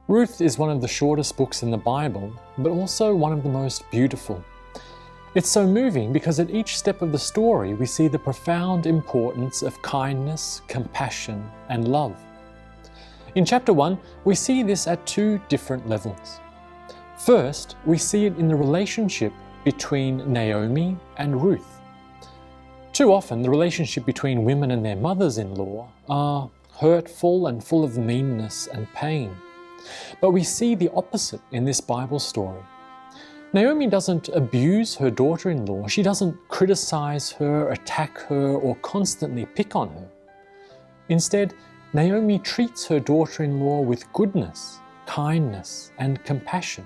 Ruth is one of the shortest books in the Bible, but also one of the most beautiful. It's so moving because at each step of the story we see the profound importance of kindness, compassion, and love. In chapter 1, we see this at two different levels. First, we see it in the relationship between Naomi and Ruth. Too often, the relationship between women and their mothers-in-law are hurtful and full of meanness and pain. But we see the opposite in this Bible story. Naomi doesn't abuse her daughter-in-law. She doesn't criticize her, attack her, or constantly pick on her. Instead, Naomi treats her daughter-in-law with goodness, kindness, and compassion.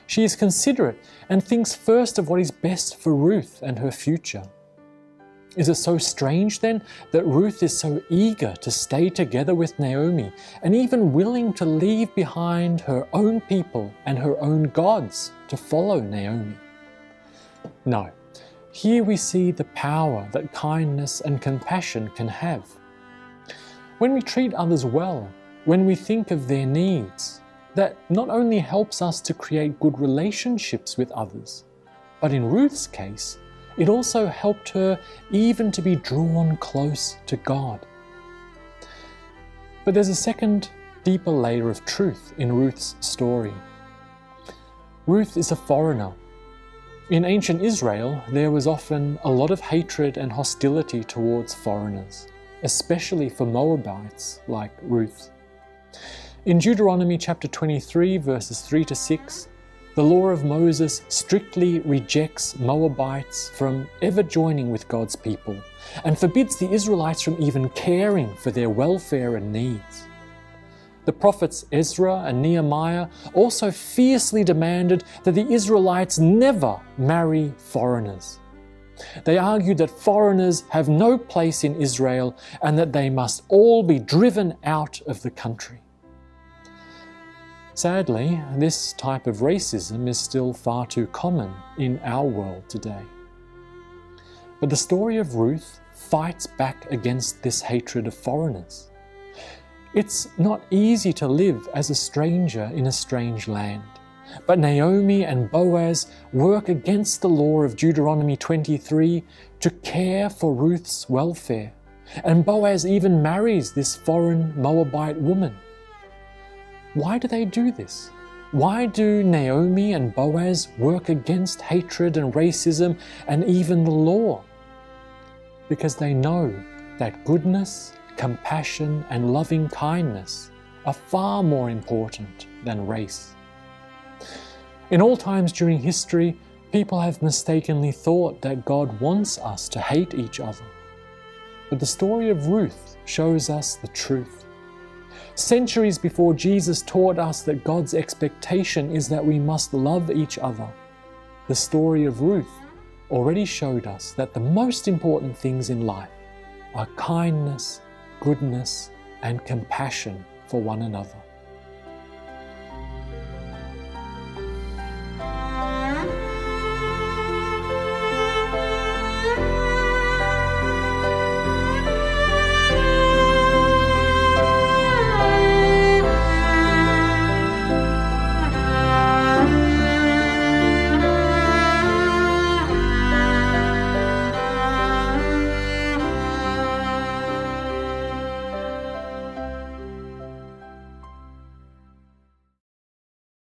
She is considerate and thinks first of what is best for Ruth and her future. Is it so strange then that Ruth is so eager to stay together with Naomi and even willing to leave behind her own people and her own gods to follow Naomi? No, here we see the power that kindness and compassion can have. When we treat others well, when we think of their needs, that not only helps us to create good relationships with others, but in Ruth's case, it also helped her even to be drawn close to God. But there's a second, deeper layer of truth in Ruth's story. Ruth is a foreigner. In ancient Israel, there was often a lot of hatred and hostility towards foreigners, especially for Moabites like Ruth. In Deuteronomy chapter 23, verses 3 to 6, the law of Moses strictly rejects Moabites from ever joining with God's people and forbids the Israelites from even caring for their welfare and needs. The prophets Ezra and Nehemiah also fiercely demanded that the Israelites never marry foreigners. They argued that foreigners have no place in Israel and that they must all be driven out of the country. Sadly, this type of racism is still far too common in our world today. But the story of Ruth fights back against this hatred of foreigners. It's not easy to live as a stranger in a strange land, but Naomi and Boaz work against the law of Deuteronomy 23 to care for Ruth's welfare, and Boaz even marries this foreign Moabite woman. Why do they do this? Why do Naomi and Boaz work against hatred and racism and even the law? Because they know that goodness, compassion, and loving kindness are far more important than race. In all times during history, people have mistakenly thought that God wants us to hate each other. But the story of Ruth shows us the truth. Centuries before Jesus taught us that God's expectation is that we must love each other, the story of Ruth already showed us that the most important things in life are kindness, goodness, and compassion for one another.